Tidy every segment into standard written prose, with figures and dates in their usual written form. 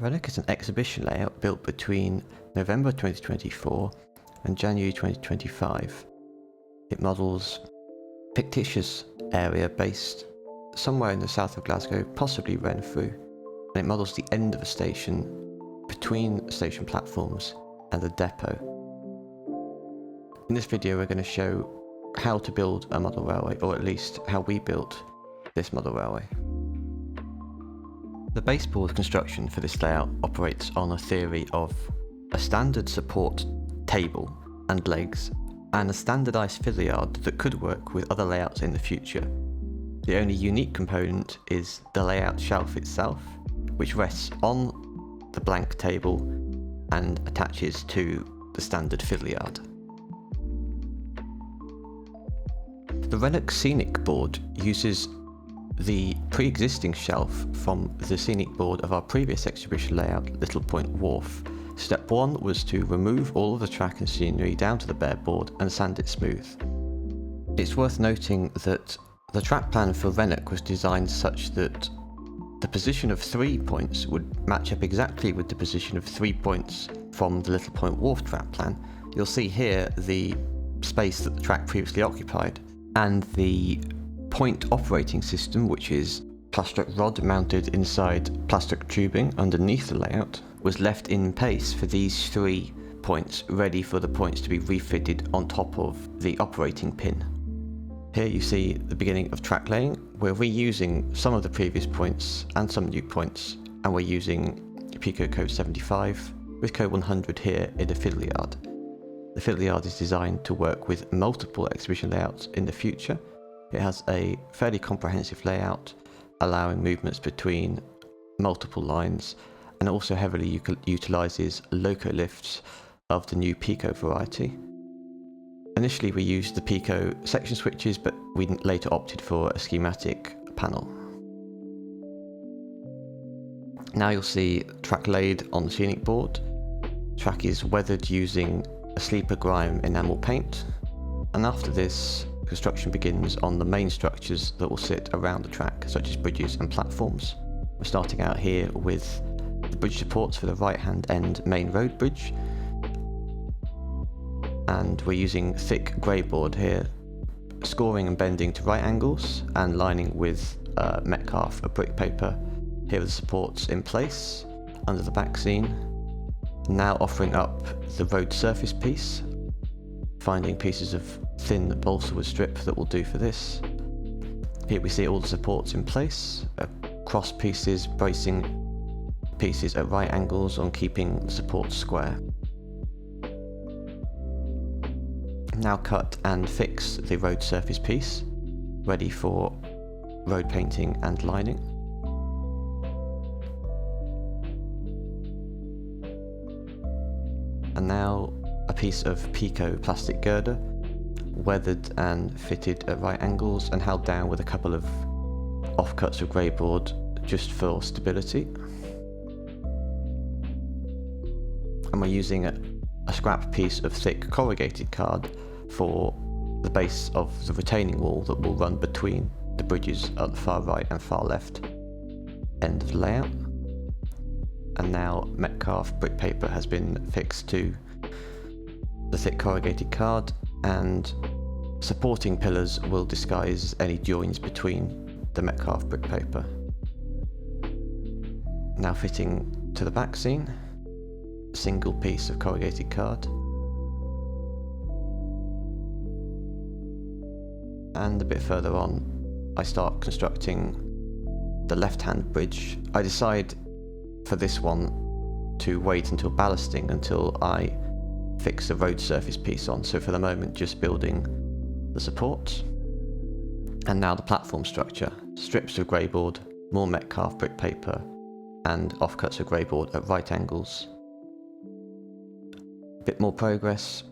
Rennock is an exhibition layout built between November 2024 and January 2025. It models a fictitious area based somewhere in the south of Glasgow, possibly Renfrew, and it models the end of a station between station platforms and the depot. In this video we're going to show how to build a model railway, or at least how we built this model railway. The baseboard construction for this layout operates on a theory of a standard support table and legs and a standardised filiard that could work with other layouts in the future. The only unique component is the layout shelf itself, which rests on the blank table and attaches to the standard filiard. The Rennock Scenic board uses the pre-existing shelf from the scenic board of our previous exhibition layout, Little Point Wharf. Step 1 was to remove all of the track and scenery down to the bare board and sand it smooth. It's worth noting that the track plan for Rennock was designed such that the position of 3 points would match up exactly with the position of 3 points from the Little Point Wharf track plan. You'll see here the space that the track previously occupied, and the point operating system, which is plastic rod mounted inside plastic tubing underneath the layout, was left in place for these 3 points, ready for the points to be refitted on top of the operating pin. Here you see the beginning of track laying. We're reusing some of the previous points and some new points, and we're using Pico code 75 with code 100 here in the filiard. The filiard is designed to work with multiple exhibition layouts in the future. It has a fairly comprehensive layout, allowing movements between multiple lines, and also heavily utilises loco lifts of the new Pico variety. Initially we used the Pico section switches, but we later opted for a schematic panel. Now you'll see track laid on the scenic board. Track is weathered using a sleeper grime enamel paint, and after this, construction begins on the main structures that will sit around the track, such as bridges and platforms. We're starting out here with the bridge supports for the right hand end main road bridge, and we're using thick grey board here, scoring and bending to right angles and lining with Metcalfe brick paper. Here are the supports in place under the back scene. Now offering up the road surface piece, finding pieces of thin balsa wood strip that will do for this. Here we see all the supports in place, cross pieces, bracing pieces at right angles on keeping the supports square. Now cut and fix the road surface piece, ready for road painting and lining. And now a piece of Pico plastic girder, weathered and fitted at right angles and held down with a couple of offcuts of grey board just for stability. And we're using a scrap piece of thick corrugated card for the base of the retaining wall that will run between the bridges at the far right and far left end of the layout. And now Metcalfe brick paper has been fixed to the thick corrugated card, and supporting pillars will disguise any joins between the Metcalfe brick paper. Now fitting to the back scene, a single piece of corrugated card, and a bit further on I start constructing the left hand bridge. I decide for this one to wait until ballasting until I fix the road surface piece on, so for the moment just building the supports. And now the platform structure, strips of grey board, more Metcalfe brick paper and offcuts of grey board at right angles. A bit more progress,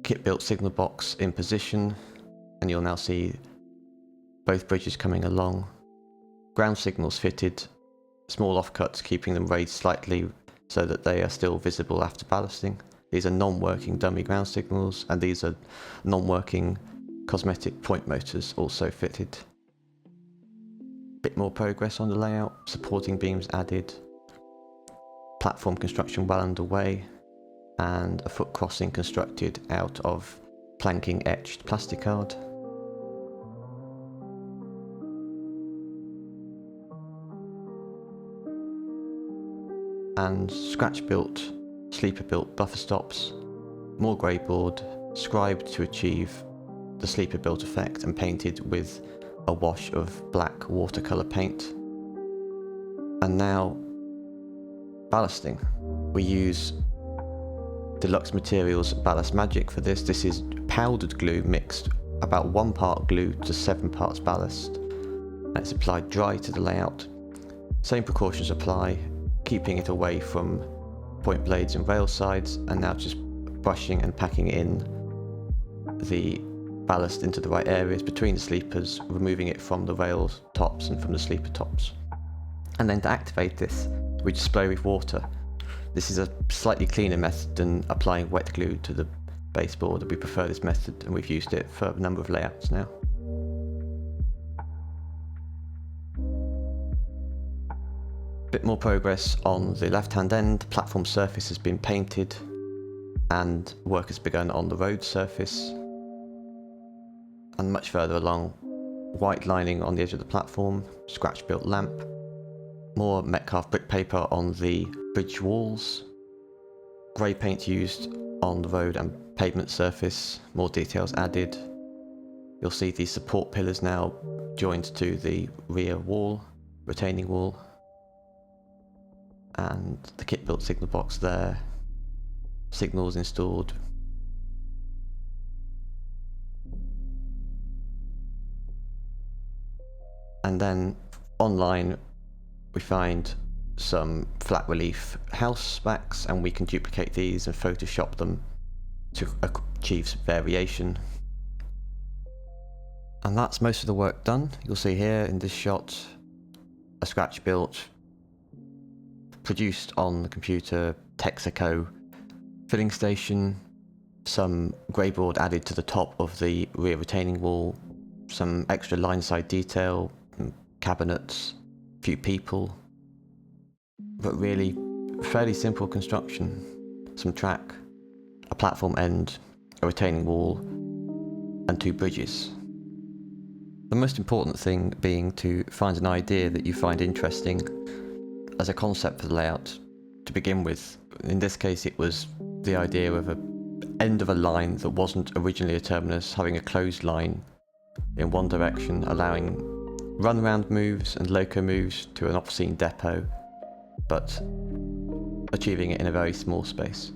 kit built signal box in position, and you'll now see both bridges coming along. Ground signals fitted, small offcuts keeping them raised slightly so that they are still visible after ballasting. These are non-working dummy ground signals, and these are non-working cosmetic point motors also fitted. Bit more progress on the layout, supporting beams added, platform construction well underway, and a foot crossing constructed out of planking etched plasticard. And scratch-built, sleeper-built buffer stops, more grey board, scribed to achieve the sleeper-built effect and painted with a wash of black watercolour paint. And now, ballasting. We use Deluxe Materials Ballast Magic for this. This is powdered glue mixed about 1 part glue to 7 parts ballast, and it's applied dry to the layout. Same precautions apply, keeping it away from point blades and rail sides, and now just brushing and packing in the ballast into the right areas between the sleepers, removing it from the rail tops and from the sleeper tops. And then to activate this, we just spray with water. This is a slightly cleaner method than applying wet glue to the baseboard. We prefer this method, and we've used it for a number of layouts now. Bit more progress on the left-hand end. The platform surface has been painted and work has begun on the road surface. And much further along, white lining on the edge of the platform, scratch-built lamp, more Metcalfe brick paper on the bridge walls, grey paint used on the road and pavement surface, more details added. You'll see these support pillars now joined to the rear wall, retaining wall, and the kit-built signal box there, signals installed. And then online we find some flat relief house backs, and we can duplicate these and Photoshop them to achieve some variation. And that's most of the work done. You'll see here in this shot a scratch built, produced on the computer, Texaco filling station, some grey board added to the top of the rear retaining wall, some extra line side detail, cabinets, a few people, but really fairly simple construction. Some track, a platform end, a retaining wall, and 2 bridges. The most important thing being to find an idea that you find interesting as a concept for the layout to begin with. In this case it was the idea of an end of a line that wasn't originally a terminus, having a closed line in one direction, allowing runaround moves and loco moves to an off-scene depot, but achieving it in a very small space.